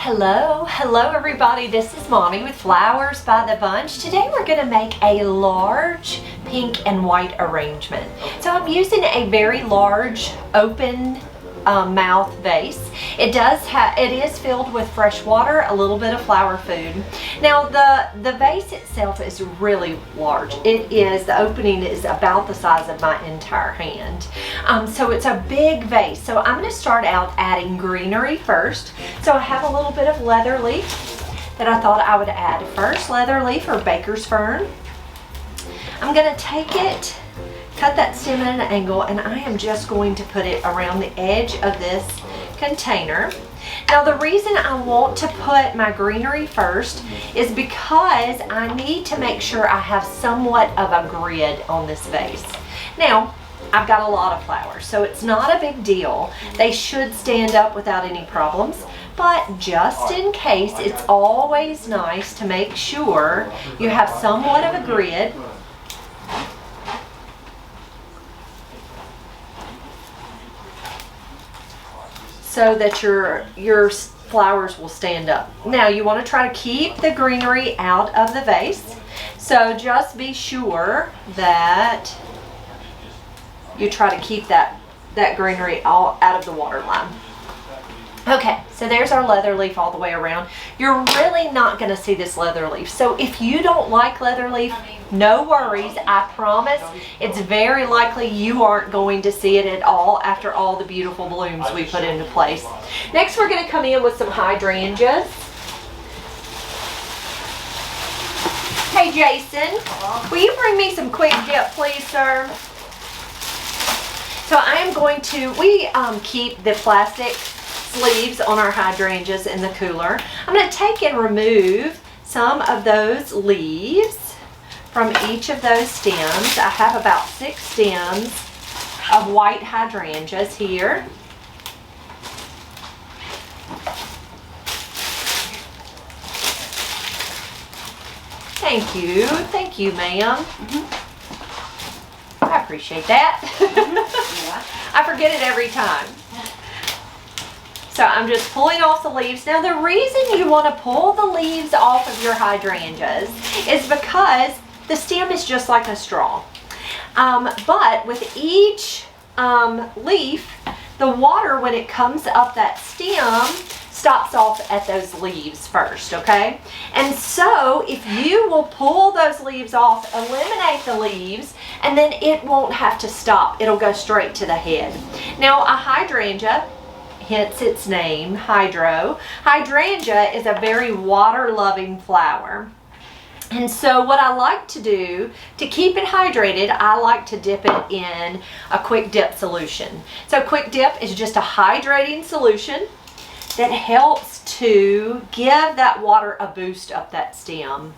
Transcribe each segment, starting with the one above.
Hello everybody, this is Mommy with Flowers by the Bunch. Today we're going to make a large pink and white arrangement. So I'm using a very large open mouth vase. It is filled with fresh water, a little bit of flower food. Now the vase itself is really large. The opening is about the size of my entire hand. So it's a big vase. So I'm going to start out adding greenery first. So I have a little bit of leather leaf that I thought I would add first. Leather leaf or baker's fern. I'm going to take it, cut that stem at an angle, and I am just going to put it around the edge of this container. Now the reason I want to put my greenery first is because I need to make sure I have somewhat of a grid on this vase. Now I've got a lot of flowers, so it's not a big deal. They should stand up without any problems, but just in case, it's always nice to make sure you have somewhat of a grid. So that your flowers will stand up. Now you want to try to keep the greenery out of the vase. So just be sure that you try to keep that greenery all out of the water line. Okay, so there's our leather leaf all the way around. You're really not going to see this leather leaf. So if you don't like leather leaf, no worries. I promise it's very likely you aren't going to see it at all after all the beautiful blooms we put into place. Next, we're going to come in with some hydrangeas. Hey, Jason, will you bring me some quick dip, please, sir? So I am going to, we keep the plastic sleeves on our hydrangeas in the cooler. I'm going to take and remove some of those leaves from each of those stems. I have about 6 stems of white hydrangeas here. Thank you, ma'am. I appreciate that. I forget it every time. So I'm just pulling off the leaves. Now the reason you want to pull the leaves off of your hydrangeas is because the stem is just like a straw. But with each leaf, the water, when it comes up that stem, stops off at those leaves first, okay? And so if you will pull those leaves off, eliminate the leaves, and then it won't have to stop. It'll go straight to the head. Now a hydrangea, hence its name, hydrangea is a very water-loving flower. And so what I like to do to keep it hydrated, I like to dip it in a quick dip solution. So quick dip is just a hydrating solution that helps to give that water a boost up that stem.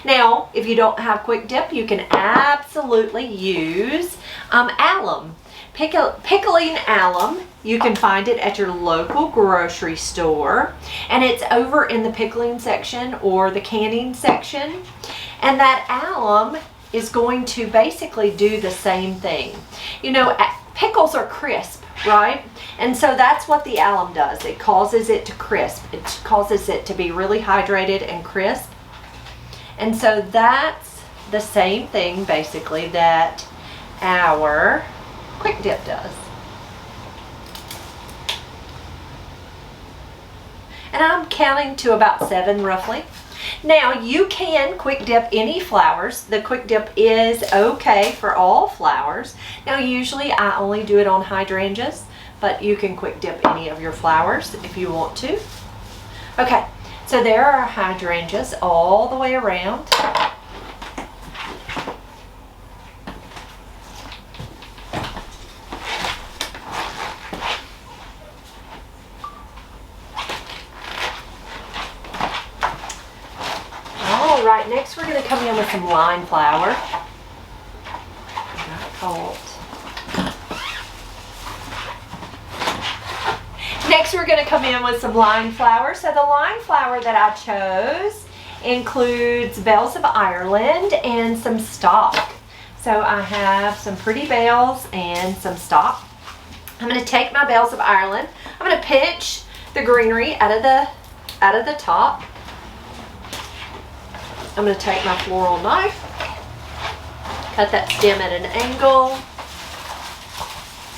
Now, if you don't have quick dip, you can absolutely use alum. Pickling alum, you can find it at your local grocery store, and it's over in the pickling section or the canning section. And that alum is going to basically do the same thing. You know, pickles are crisp, right? And so that's what the alum does. It causes it to crisp. It causes it to be really hydrated and crisp. And so that's the same thing basically that our quick dip does. And I'm counting to about 7 roughly. Now you can quick dip any flowers. The quick dip is okay for all flowers. Now usually I only do it on hydrangeas, but you can quick dip any of your flowers if you want to. Okay, so there are our hydrangeas all the way around. Alright, next we're going to come in with some line flower. Next we're going to come in with some line flower. So the line flower that I chose includes bells of Ireland and some stock. So I have some pretty bells and some stock. I'm going to take my bells of Ireland. I'm going to pinch the greenery out of the out of the top. I'm going to take my floral knife, cut that stem at an angle,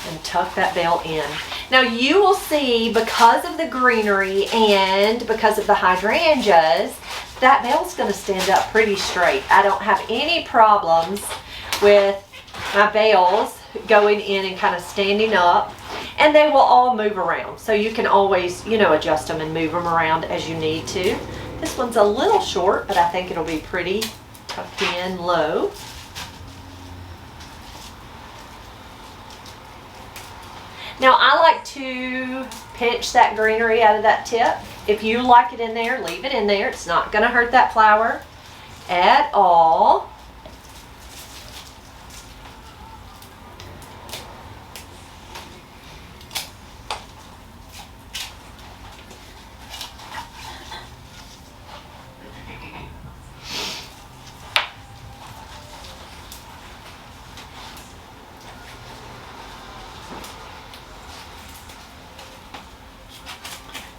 and tuck that bale in. Now you will see, because of the greenery and because of the hydrangeas, that bale's going to stand up pretty straight. I don't have any problems with my bales going in and kind of standing up, and they will all move around. So you can always, adjust them and move them around as you need to. This one's a little short, but I think it'll be pretty tucked in low. Now I like to pinch that greenery out of that tip. If you like it in there, leave it in there. It's not going to hurt that flower at all.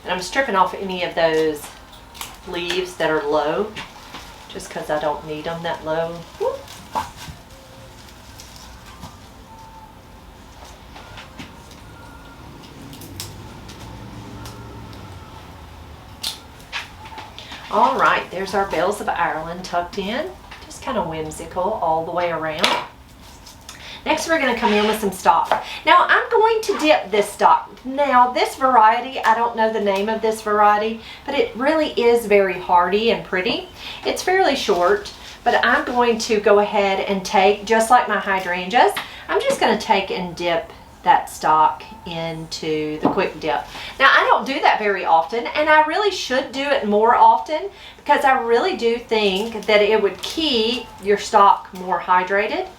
And I'm stripping off any of those leaves that are low, just because I don't need them that low. Whoop. All right, there's our Bells of Ireland tucked in, just kind of whimsical all the way around. Next, we're going to come in with some stock. Now, I'm going to dip this stock. Now, this variety, I don't know the name of this variety, but it really is very hardy and pretty. It's fairly short, but I'm going to go ahead and take, just like my hydrangeas, I'm just going to take and dip that stock into the quick dip. Now, I don't do that very often, and I really should do it more often, because I really do think that it would keep your stock more hydrated.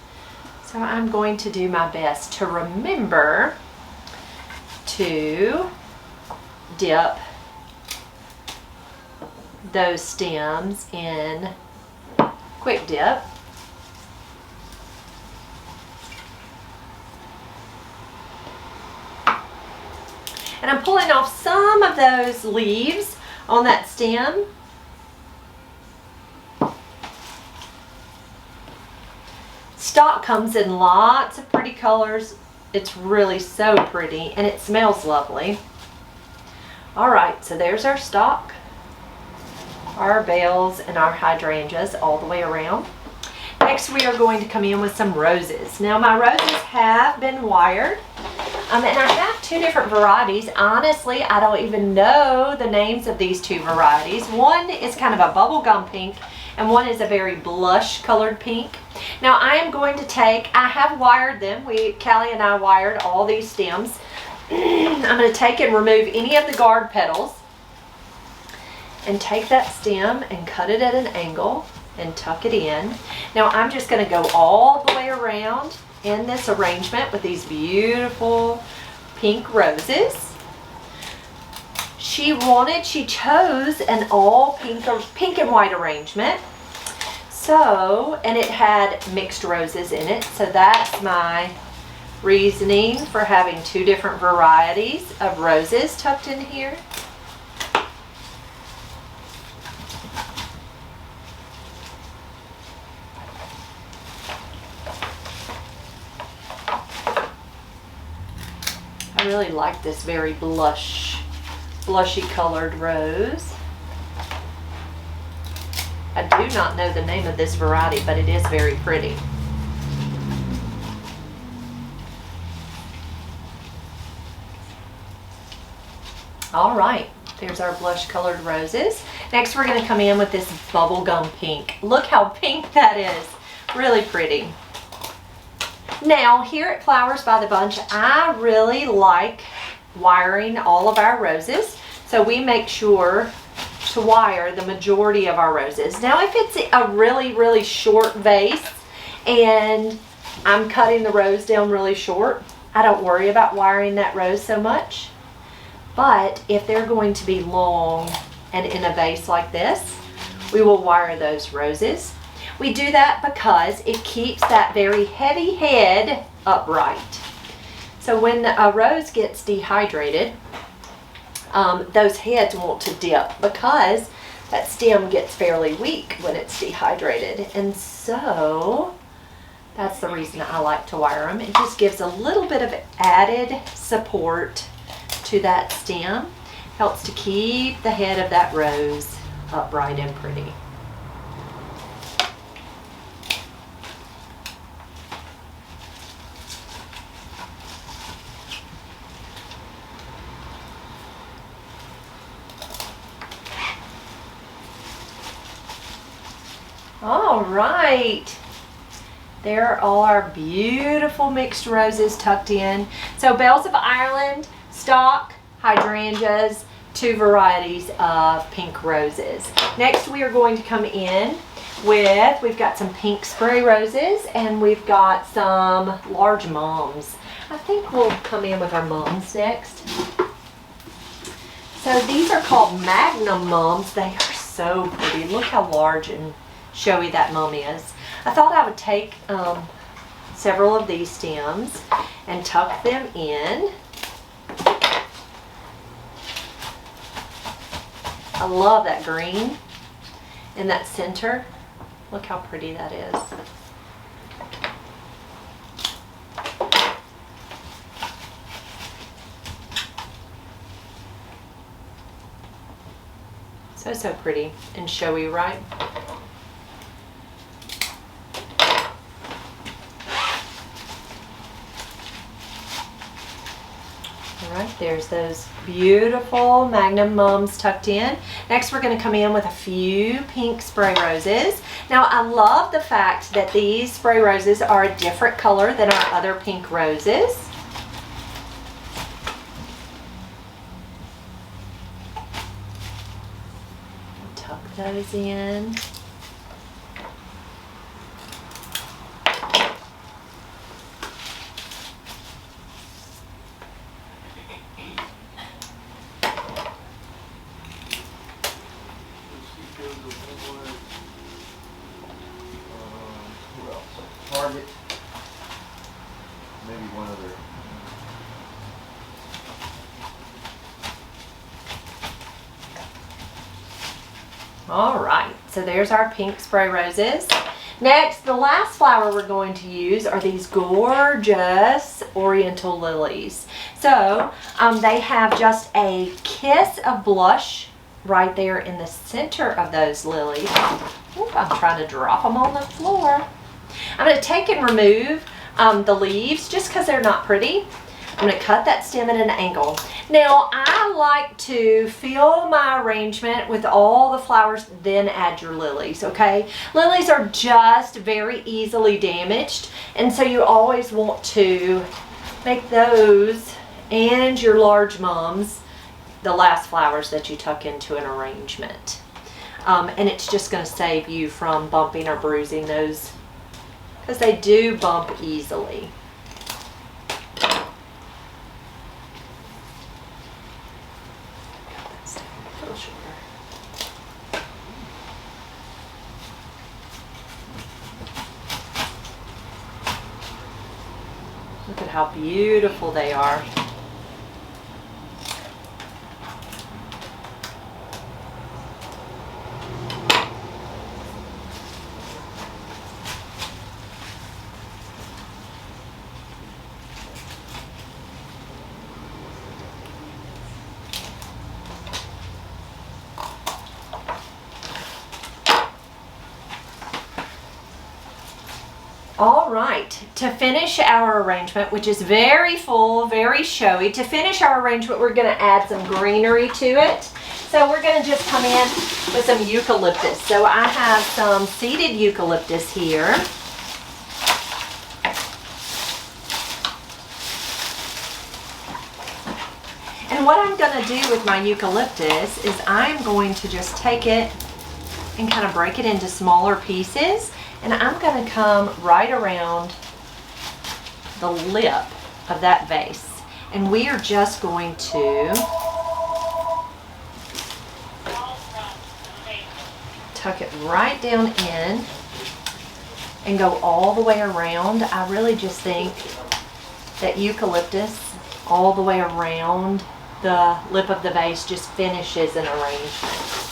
So I'm going to do my best to remember to dip those stems in quick dip. And I'm pulling off some of those leaves on that stem. Stock comes in lots of pretty colors. It's really so pretty, and it smells lovely. All right, so there's our stock, our bales, and our hydrangeas all the way around. Next, we are going to come in with some roses. Now, my roses have been wired, and I have two different varieties. Honestly, I don't even know the names of these two varieties. One is kind of a bubblegum pink, and one is a very blush colored pink. Now I am going to take, I have wired them. Callie and I wired all these stems. I'm going to take and remove any of the guard petals and take that stem and cut it at an angle and tuck it in. Now I'm just going to go all the way around in this arrangement with these beautiful pink roses. She chose an all pink and white arrangement. So, and it had mixed roses in it. So that's my reasoning for having two different varieties of roses tucked in here. I really like this very blushy colored rose. I do not know the name of this variety, but it is very pretty. All right, there's our blush colored roses. Next, we're going to come in with this bubblegum pink. Look how pink that is. Really pretty. Now, here at Flowers by the Bunch, I really like wiring all of our roses. So we make sure to wire the majority of our roses. Now, if it's a really short vase and I'm cutting the rose down really short, I don't worry about wiring that rose so much. But if they're going to be long and in a vase like this, we will wire those roses. We do that because it keeps that very heavy head upright. So when a rose gets dehydrated, those heads want to dip because that stem gets fairly weak when it's dehydrated. And so that's the reason I like to wire them. It just gives a little bit of added support to that stem. Helps to keep the head of that rose upright and pretty. All right, there are all our beautiful mixed roses tucked in. So Bells of Ireland, stock, hydrangeas, 2 varieties of pink roses. Next we are going to come in with, we've got some pink spray roses and we've got some large mums. I think we'll come in with our mums next. So these are called Magnum mums. They are so pretty. Look how large and showy that mum is. I thought I would take several of these stems and tuck them in. I love that green in that center. Look how pretty that is. So pretty and showy, right? Alright, there's those beautiful Magnum mums tucked in. Next we're going to come in with a few pink spray roses. Now I love the fact that these spray roses are a different color than our other pink roses. Tuck those in. Target, maybe one other. All right, so there's our pink spray roses. Next, the last flower we're going to use are these gorgeous oriental lilies. So they have just a kiss of blush right there in the center of those lilies. Oop, I'm trying to drop them on the floor. I'm going to take and remove the leaves just because they're not pretty. I'm going to cut that stem at an angle. Now I like to fill my arrangement with all the flowers, then add your lilies, okay? Lilies are just very easily damaged, and so you always want to make those and your large mums the last flowers that you tuck into an arrangement. And it's just going to save you from bumping or bruising those, because they do bump easily. Look at how beautiful they are. All right, to finish our arrangement, which is very full, very showy, to finish our arrangement, we're going to add some greenery to it. So we're going to just come in with some eucalyptus. So I have some seeded eucalyptus here. And what I'm going to do with my eucalyptus is I'm going to just take it and kind of break it into smaller pieces. And I'm going to come right around the lip of that vase. And we are just going to tuck it right down in and go all the way around. I really just think that eucalyptus all the way around the lip of the vase just finishes an arrangement.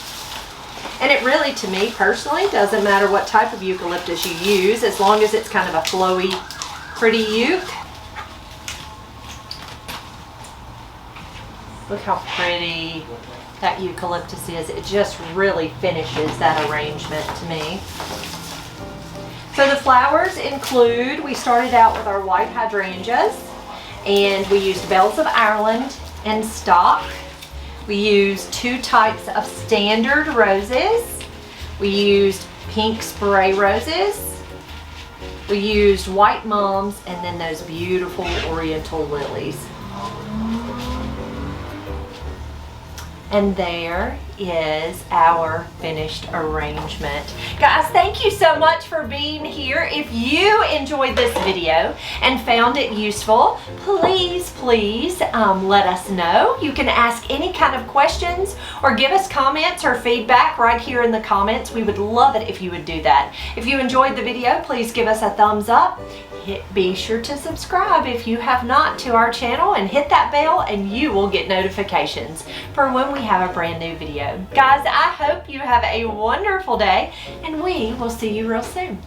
And it really, to me personally, doesn't matter what type of eucalyptus you use, as long as it's kind of a flowy, pretty euc. Look how pretty that eucalyptus is. It just really finishes that arrangement to me. So the flowers include, we started out with our white hydrangeas, and we used bells of Ireland and stock. We used 2 types of standard roses. We used pink spray roses. We used white mums, and then those beautiful oriental lilies. And there is our finished arrangement. Guys, thank you so much for being here. If you enjoyed this video and found it useful, please let us know. You can ask any kind of questions or give us comments or feedback right here in the comments. We would love it if you would do that. If you enjoyed the video, please give us a thumbs up. Be sure to subscribe if you have not to our channel, and hit that bell and you will get notifications for when we have a brand new video. Guys, I hope you have a wonderful day, and we will see you real soon.